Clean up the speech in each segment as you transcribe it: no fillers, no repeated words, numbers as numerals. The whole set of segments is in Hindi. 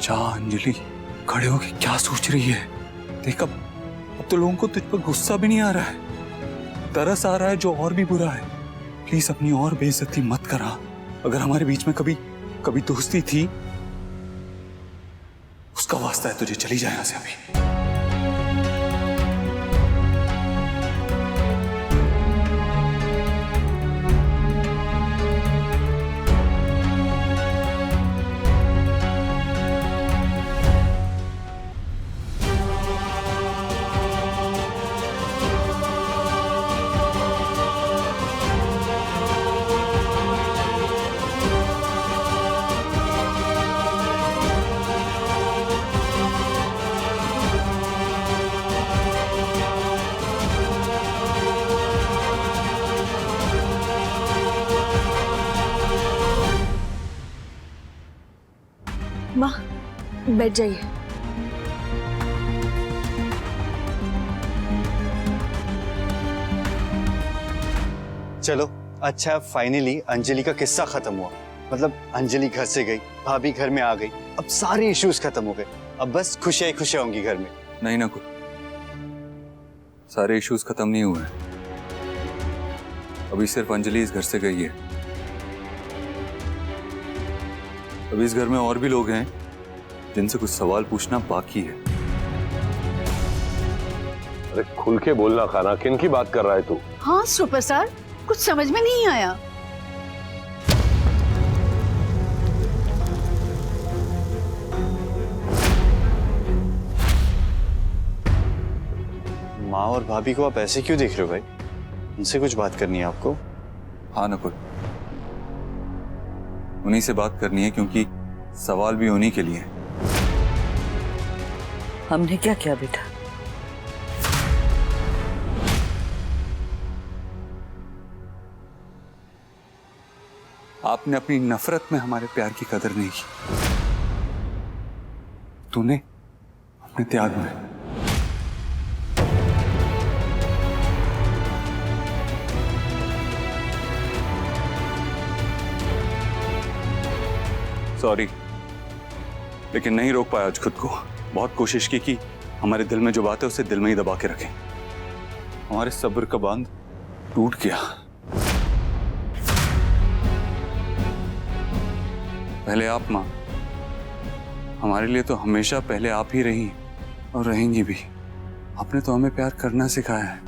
जा अंजलि, खड़े होके क्या सोच रही है? देख अब तो लोगों को तुझ पर गुस्सा भी नहीं आ रहा है, तरस आ रहा है जो और भी बुरा है। प्लीज अपनी और बेइज्जती मत करा। अगर हमारे बीच में कभी दोस्ती थी, उसका वास्ता है तुझे चली जाए यहां से अभी। माँ, बैठ जाइए। चलो अच्छा, फाइनली अंजलि का किस्सा खत्म हुआ। मतलब अंजलि घर से गई, भाभी घर में आ गई, अब सारे इश्यूज खत्म हो गए। अब बस खुशियां ही खुशियां होंगी घर में। नहीं ना, कुछ सारे इश्यूज खत्म नहीं हुए। अभी सिर्फ अंजलि इस घर से गई है। अभी इस घर में और भी लोग हैं जिनसे कुछ सवाल पूछना बाकी है। अरे खुल के बोलना खाना, किन की बात कर रहा है तू? हाँ सुपरस्टार, कुछ समझ में नहीं आया। माँ और भाभी को आप ऐसे क्यों देख रहे हो भाई? उनसे कुछ बात करनी है आपको? हाँ नकुल, उन्हीं से बात करनी है क्योंकि सवाल भी उन्हीं के लिए है। हमने क्या किया बेटा? आपने अपनी नफरत में हमारे प्यार की कदर नहीं की, तूने अपने त्याग में। सॉरी, लेकिन नहीं रोक पाया आज खुद को। बहुत कोशिश की कि हमारे दिल में जो बात है उसे दिल में ही दबा के रखें। हमारे सब्र का बांध टूट गया। पहले आप माँ, हमारे लिए तो हमेशा पहले आप ही रही और रहेंगी भी। आपने तो हमें प्यार करना सिखाया है,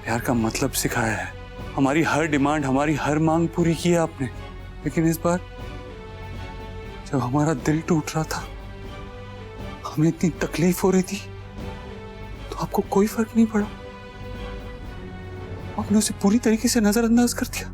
प्यार का मतलब सिखाया है। हमारी हर डिमांड, हमारी हर मांग पूरी की है आपने। लेकिन इस बार जब हमारा दिल टूट रहा था, हमें इतनी तकलीफ हो रही थी, तो आपको कोई फर्क नहीं पड़ा। आपने उसे पूरी तरीके से नजरअंदाज कर दिया।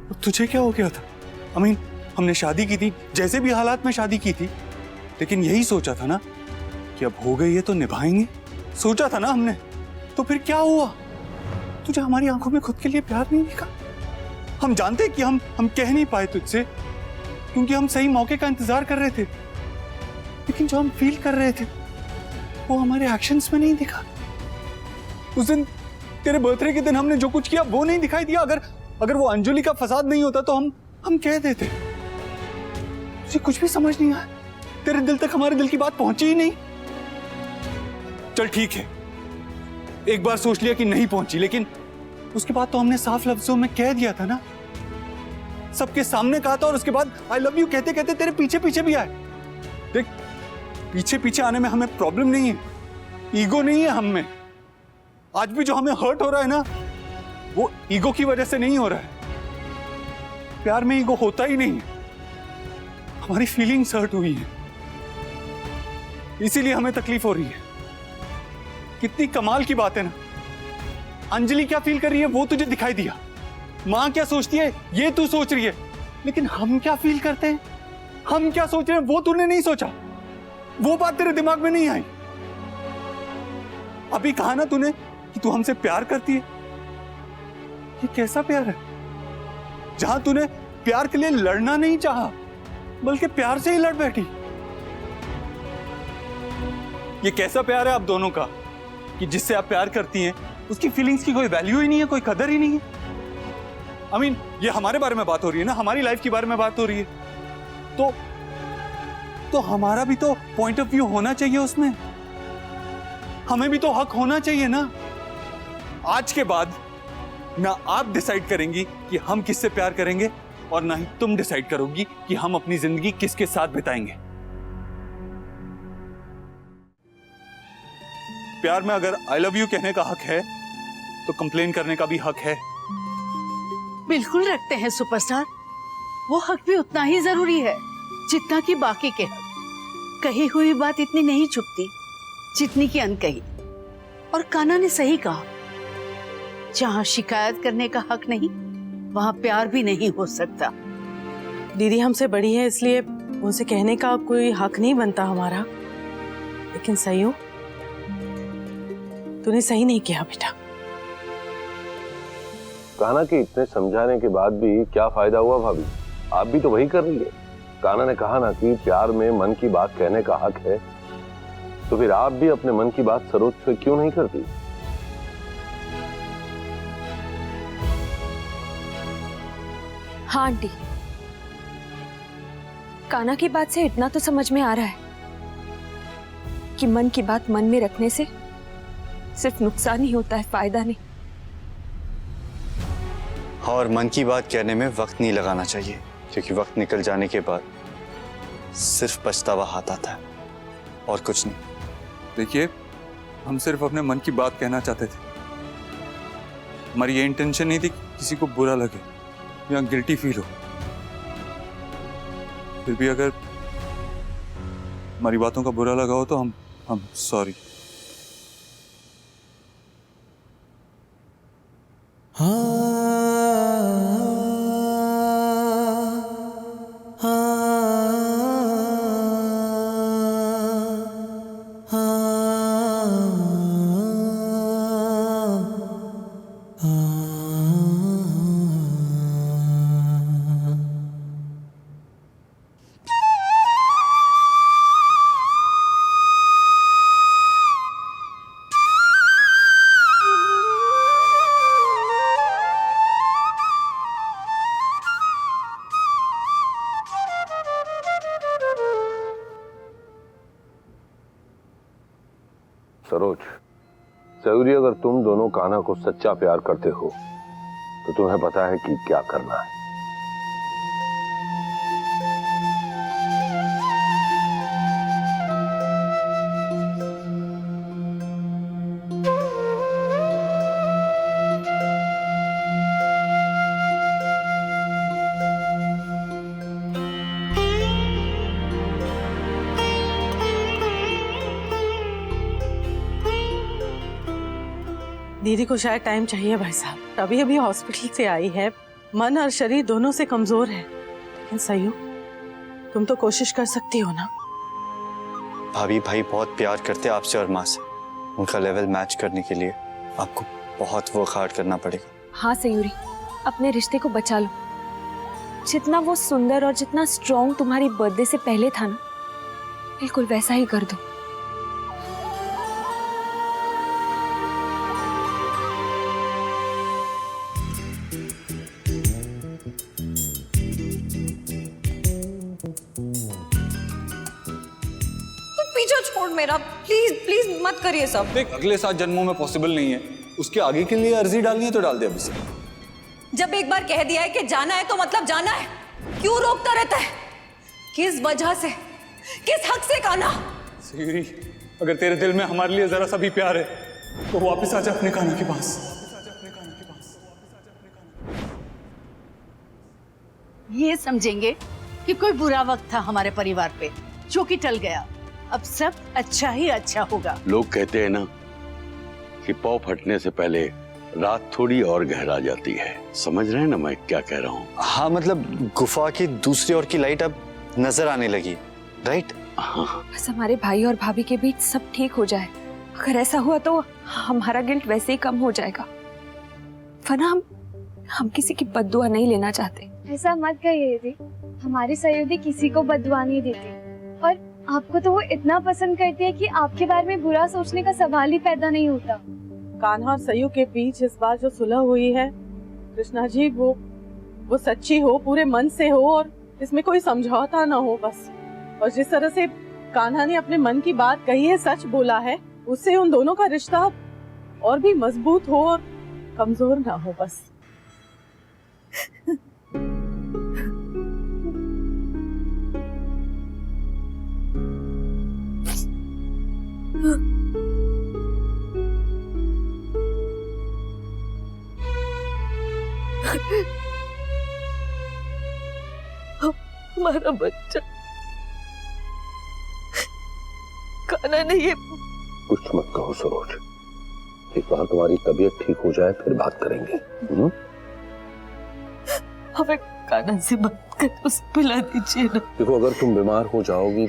अब तुझे क्या हो गया था? अमीन, हमने शादी की थी, जैसे भी हालात में शादी की थी, लेकिन यही सोचा था ना कि अब हो गई है तो निभाएंगे। सोचा था ना हमने, तो फिर क्या हुआ? तुझे हमारी आंखों में खुद के लिए प्यार नहीं दिखा? हम जानते कि हम कह नहीं पाए तुझसे क्योंकि हम सही मौके का इंतजार कर रहे थे, लेकिन जो हम फील कर रहे थे वो हमारे एक्शंस में नहीं दिखा। उस दिन तेरे बर्थडे के दिन हमने जो कुछ किया वो नहीं दिखाई दिया। अगर वो अंजलि का फसाद नहीं होता तो हम कह देते। तुझे कुछ भी समझ नहीं आया? तेरे दिल तक हमारे दिल की बात पहुंची ही नहीं। चल ठीक है, एक बार सोच लिया कि नहीं पहुंची, लेकिन उसके बाद तो हमने साफ लफ्जों में कह दिया था ना, सबके सामने कहा था। और उसके बाद आई लव यू कहते कहते तेरे पीछे पीछे भी आए। देख, पीछे पीछे आने में हमें प्रॉब्लम नहीं है, ईगो नहीं है हम में। आज भी जो हमें हर्ट हो रहा है ना, वो ईगो की वजह से नहीं हो रहा है। प्यार में ईगो होता ही नहीं है। हमारी फीलिंग्स हर्ट हुई है, इसीलिए हमें तकलीफ हो रही है। कितनी कमाल की बात है ना, अंजलि क्या फील कर रही है वो तुझे दिखाई दिया, माँ क्या सोचती है ये तू सोच रही है, लेकिन हम क्या फील करते हैं, हम क्या सोच रहे हैं वो तूने नहीं सोचा। वो बात तेरे दिमाग में नहीं आई। अभी कहा ना तूने कि तू हमसे प्यार करती है। ये कैसा प्यार है जहां तूने प्यार के लिए लड़ना नहीं चाहा, बल्कि प्यार से ही लड़ बैठी? ये कैसा प्यार है आप दोनों का कि जिससे आप प्यार करती हैं उसकी फीलिंग्स की कोई वैल्यू ही नहीं है, कोई कदर ही नहीं है? आई मीन ये हमारे बारे में बात हो रही है ना, हमारी लाइफ के बारे में बात हो रही है, तो हमारा भी तो पॉइंट ऑफ व्यू होना चाहिए उसमें, हमें भी तो हक होना चाहिए ना। आज के बाद ना आप डिसाइड करेंगी कि हम किससे प्यार करेंगे और ना ही तुम डिसाइड करोगी कि हम अपनी जिंदगी किसके साथ बिताएंगे। प्यार में अगर आई लव यू कहने का हक है तो कंप्लेन करने का भी हक है। बिल्कुल रखते हैं सुपरस्टार, वो हक भी उतना ही जरूरी है जितना कि बाकी के हक। कही हुई बात इतनी नहीं चुभती जितनी की अनकही। और कान्हा ने सही कहा, जहाँ शिकायत करने का हक नहीं वहाँ प्यार भी नहीं हो सकता। दीदी हमसे बड़ी है इसलिए उनसे कहने का कोई हक नहीं बनता हमारा, लेकिन सही हो, तूने सही नहीं किया बेटा। कान्हा के इतने समझाने के बाद भी क्या फायदा हुआ भाभी? आप भी तो वही कर रही है। कान्हा ने कहा ना कि प्यार में मन की बात कहने का हक है, तो फिर आप भी अपने मन की बात सरोज से क्यों नहीं करती? हाँ आंटी, कान्हा की बात से इतना तो समझ में आ रहा है कि मन की बात मन में रखने से सिर्फ नुकसान ही होता है, फायदा नहीं। और मन की बात कहने में वक्त नहीं लगाना चाहिए, क्योंकि वक्त निकल जाने के बाद सिर्फ पछतावा हाथ आता है और कुछ नहीं। देखिए, हम सिर्फ अपने मन की बात कहना चाहते थे। हमारी ये इंटेंशन नहीं थी कि किसी को बुरा लगे या गिल्टी फील हो। फिर भी अगर हमारी बातों का बुरा लगा हो तो हम सॉरी। सरोज, सयूरी, अगर तुम दोनों कान्हा को सच्चा प्यार करते हो तो तुम्हें पता है कि क्या करना है। दीदी को शायद टाइम चाहिए भाई साहब, अभी अभी हॉस्पिटल से आई है, मन और शरीर दोनों से कमजोर है, लेकिन सही हो, तुम तो कोशिश कर सकती हो ना। भाभी भाई बहुत प्यार करते हैं आपसे और माँ से, उनका लेवल मैच करने के लिए आपको बहुत वर्क हार्ड करना पड़ेगा। हाँ सयूरी, अपने रिश्ते को बचा लो। जितना वो सुंदर और जितना स्ट्रॉन्ग तुम्हारी बर्थडे से पहले था ना, बिल्कुल वैसा ही कर दो। पीछे छोड़ मेरा, प्लीज प्लीज मत करिए सब। देख, अगले 7 जन्मों में पॉसिबल नहीं है, उसके आगे के लिए अर्जी डालनी है तो डाल दे अभी से। जब एक बार कह दिया है कि जाना है तो मतलब जाना है, क्यों रोकता रहता है? किस वजह से, किस हक से कान्हा? सयूरी, अगर तेरे दिल में हमारे लिए जरा सा भी प्यार है तो वापस आ जा अपने कान्हा के पास। ये समझेंगे कि कोई बुरा वक्त था हमारे परिवार पे जो कि टल गया, अब सब अच्छा ही अच्छा होगा। लोग कहते हैं ना कि पाँव फटने से पहले रात थोड़ी और गहरा जाती है। समझ रहे हैं ना मैं क्या कह रहा हूँ? हाँ, मतलब गुफा की दूसरी ओर की लाइट अब नजर आने लगी, राइट? हाँ, बस हमारे भाई और भाभी के बीच सब ठीक हो जाए। अगर ऐसा हुआ तो हमारा गिल्ट वैसे ही कम हो जाएगा, वरना हम किसी की बद्दुआ नहीं लेना चाहते। ऐसा मत कहिए दीदी, हमारी सयूरी किसी को बद्दुआ नहीं देती, और आपको तो वो इतना पसंद करती है कि आपके बारे में बुरा सोचने का सवाल ही पैदा नहीं होता। कान्हा और सयू के बीच इस बार जो सुलह हुई है, कृष्णा जी, वो वो सच्ची हो, पूरे मन से हो और इसमें कोई समझौता ना हो बस। और जिस तरह से कान्हा ने अपने मन की बात कही है, सच बोला है, उससे उन दोनों का रिश्ता और भी मजबूत हो और कमजोर ना हो बस। हमारा बच्चा कान्हा ने ये कुछ मत कहो सरोज, एक बार तुम्हारी तबीयत ठीक हो जाए फिर बात करेंगे। हमें कान्हा से बात कर उसे पिला दीजिए ना। देखो, अगर तुम बीमार हो जाओगी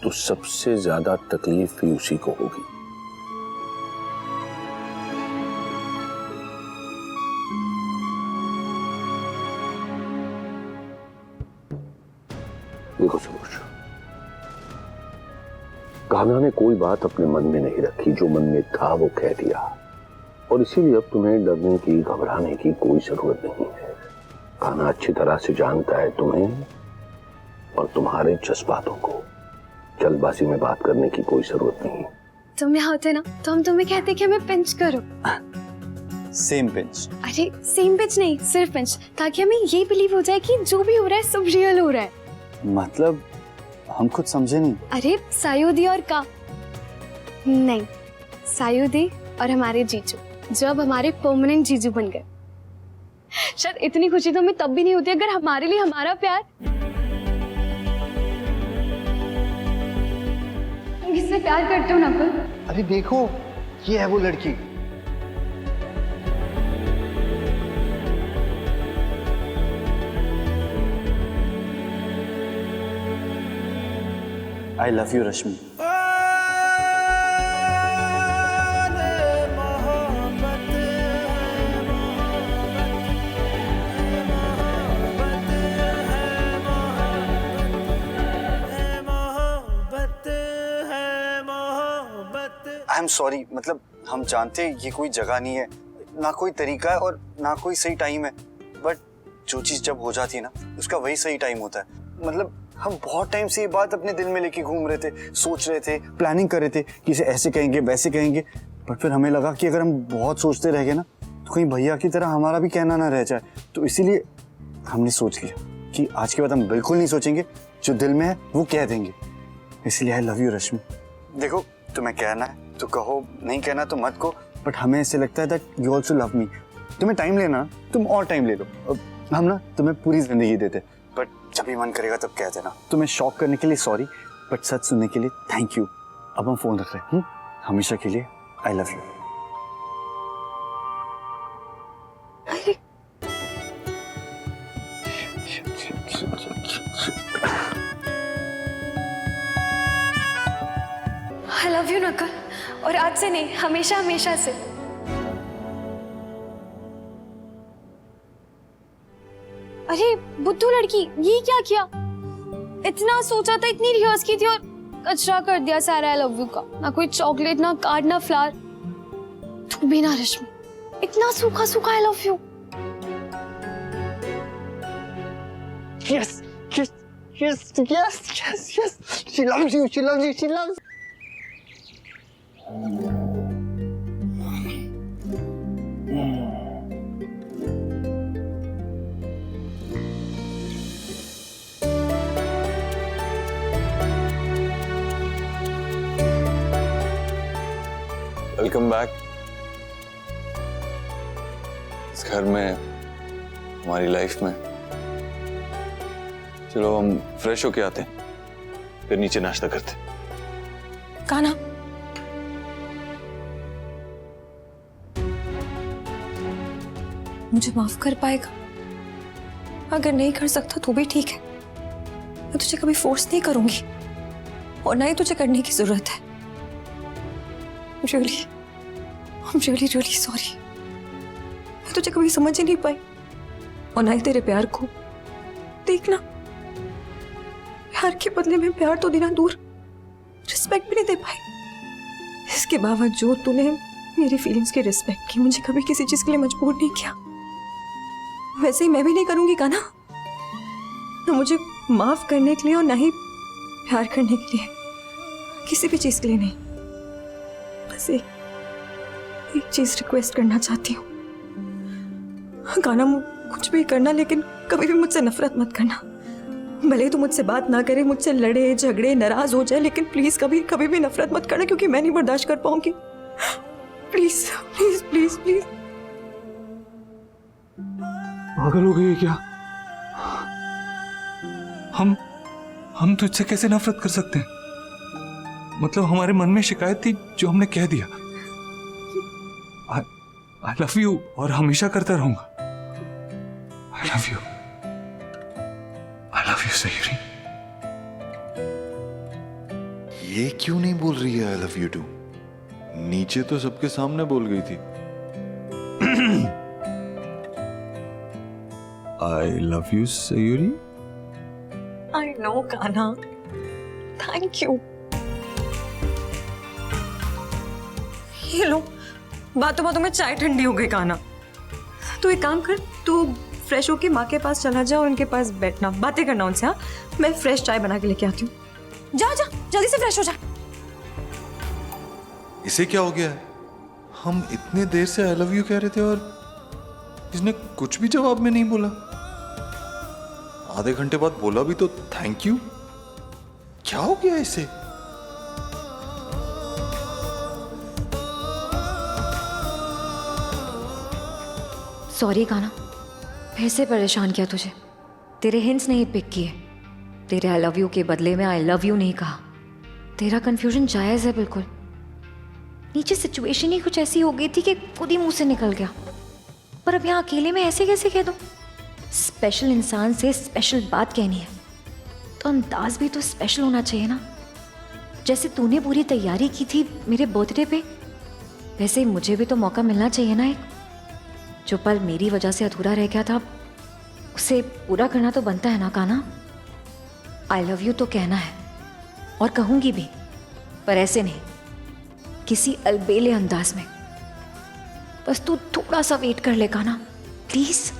तो सबसे ज्यादा तकलीफ भी उसी को होगी। देखो सरोज, कान्हा ने कोई बात अपने मन में नहीं रखी, जो मन में था वो कह दिया, और इसीलिए अब तुम्हें डरने की, घबराने की कोई जरूरत नहीं है। कान्हा अच्छी तरह से जानता है तुम्हें और तुम्हारे जज्बातों को। जल्दबाजी में बात करने की कोई जरूरत नहीं। तुम यहाँ होते ना तो हम तुम्हें कहते कि हमें पिंच करो। Same pinch. अरे सेम पिंच नहीं, सिर्फ पिंच, ताकि हमें ये बिलीव हो जाए कि जो भी हो रहा है सब रियल हो रहा है। मतलब हम खुद समझे नहीं। अरे सायुदी और का नहीं, सायुदी और हमारे जीजू, जो अब हमारे परमानेंट जीजू बन गए। शायद इतनी खुशी तो हमें तब भी नहीं होती अगर हमारे लिए हमारा प्यार। तुम किससे प्यार करते हो नकुल? अरे देखो, ये है वो लड़की। I love you, Rashmi. I am sorry, मतलब हम जानते हैं ये कोई जगह नहीं है, ना कोई तरीका है और ना कोई सही टाइम है, बट जो चीज जब हो जाती है ना उसका वही सही टाइम होता है। मतलब हम बहुत टाइम से ये बात अपने दिल में लेके घूम रहे थे, सोच रहे थे, प्लानिंग कर रहे थे कि इसे ऐसे कहेंगे वैसे कहेंगे, बट फिर हमें लगा कि अगर हम बहुत सोचते रह गए ना तो कहीं भैया की तरह हमारा भी कहना ना रह जाए, तो इसीलिए हमने सोच लिया कि आज के बाद हम बिल्कुल नहीं सोचेंगे, जो दिल में है वो कह देंगे। इसलिए आई लव यू रश्मि। देखो, तुम्हें कहना है तो कहो, नहीं कहना तो मत कहो, बट हमें ऐसे लगता है that you also love me. तुम्हें टाइम लेना, तुम और टाइम ले लो, हम ना तुम्हें पूरी जिंदगी देते, बट जब भी मन करेगा तब कह देना। तुम्हें शॉक करने के लिए सॉरी, बट सच सुनने के लिए थैंक यू। अब हम फोन रख रहे हैं, हमेशा के लिए I love you. I love you Nakul, और आज से नहीं, हमेशा हमेशा से। अरे बुद्धू लड़की, ये क्या किया? इतना सोचा था, इतनी रिहर्स की थी और कचरा कर दिया सारा आई लव यू का। ना कोई चॉकलेट, ना कार्ड, ना फ्लावर। तू भी ना रश्मि, इतना सूखा सूखा I love you. Yes, yes, yes, yes, yes, yes. She loves you, she loves you, she loves you. Welcome back. इस घर में, हमारी लाइफ में। चलो हम फ्रेश होके आते हैं, फिर नीचे नाश्ता करते हैं। कान्हा, मुझे माफ कर पाएगा? अगर नहीं कर सकता तो भी ठीक है, मैं तुझे कभी फोर्स नहीं करूंगी और ना ही तुझे करने की जरूरत है। Really, I am really really sorry. मैं तुझे कभी समझ ही नहीं पाई और ना ही तेरे प्यार को। देखना, प्यार के बदले में प्यार तो देना दूर, रिस्पेक्ट भी नहीं दे पाई। इसके बावजूद तूने मेरी फीलिंग्स की रिस्पेक्ट की, मुझे कभी किसी चीज के लिए मजबूर नहीं किया। वैसे ही मैं भी नहीं करूंगी कान्हा। ना मुझे माफ करने के लिए और ना ही प्यार करने के लिए, किसी भी चीज के लिए नहीं। बस एक चीज रिक्वेस्ट करना चाहती हूँ कान्हा, कुछ भी करना लेकिन कभी भी मुझसे नफरत मत करना। भले ही तू मुझसे बात ना करे, मुझसे लड़े झगड़े नाराज हो जाए, लेकिन प्लीज कभी कभी भी नफरत मत करना, क्योंकि मैं नहीं बर्दाश्त कर पाऊंगी। Please please please please. पागल हो गई है क्या? हम तुझसे कैसे नफरत कर सकते हैं? मतलब हमारे मन में शिकायत थी जो हमने कह दिया। आई लव यू और हमेशा करता रहूंगा। I love you, I love you Sayuri. ये क्यों नहीं बोल रही है आई लव यू टू? नीचे तो सबके सामने बोल गई थी। I love you Sayuri. I know Kanha, thank you. ये लो, बातों बातों में चाय ठंडी हो गई कान्हा। तू एक काम कर, तू फ्रेश होके माँ के पास चला जा और उनके पास बैठना, बातें करना उनसे। हाँ, मैं फ्रेश चाय बना के लेके आती हूँ। जा जा जल्दी से फ्रेश हो जा। इसे क्या हो गया है? हम इतने देर से आई लव यू कह रहे थे और इसने कुछ भी जवाब में नहीं बोला। आधे घंटे बाद बोला भी तो थैंक यू। क्या हो गया इसे? सॉरी कान्हा, फिर से परेशान किया तुझे। तेरे हिंट्स नहीं पिक किए, तेरे आई लव यू के बदले में आई लव यू नहीं कहा। तेरा कंफ्यूजन जायज़ है बिल्कुल। नीचे सिचुएशन ही कुछ ऐसी हो गई थी कि खुद ही मुंह से निकल गया। पर अब यहाँ अकेले में ऐसे कैसे कह दूँ? स्पेशल इंसान से स्पेशल बात कहनी है तो अंदाज भी तो स्पेशल होना चाहिए ना। जैसे तूने पूरी तैयारी की थी मेरे बर्थडे पे, वैसे ही मुझे भी तो मौका मिलना चाहिए ना। एक जो पल मेरी वजह से अधूरा रह गया था, उसे पूरा करना तो बनता है ना कान्हा। आई लव यू तो कहना है और कहूंगी भी, पर ऐसे नहीं, किसी अलबेले अंदाज में। बस तू थोड़ा सा वेट कर ले कान्हा, प्लीज।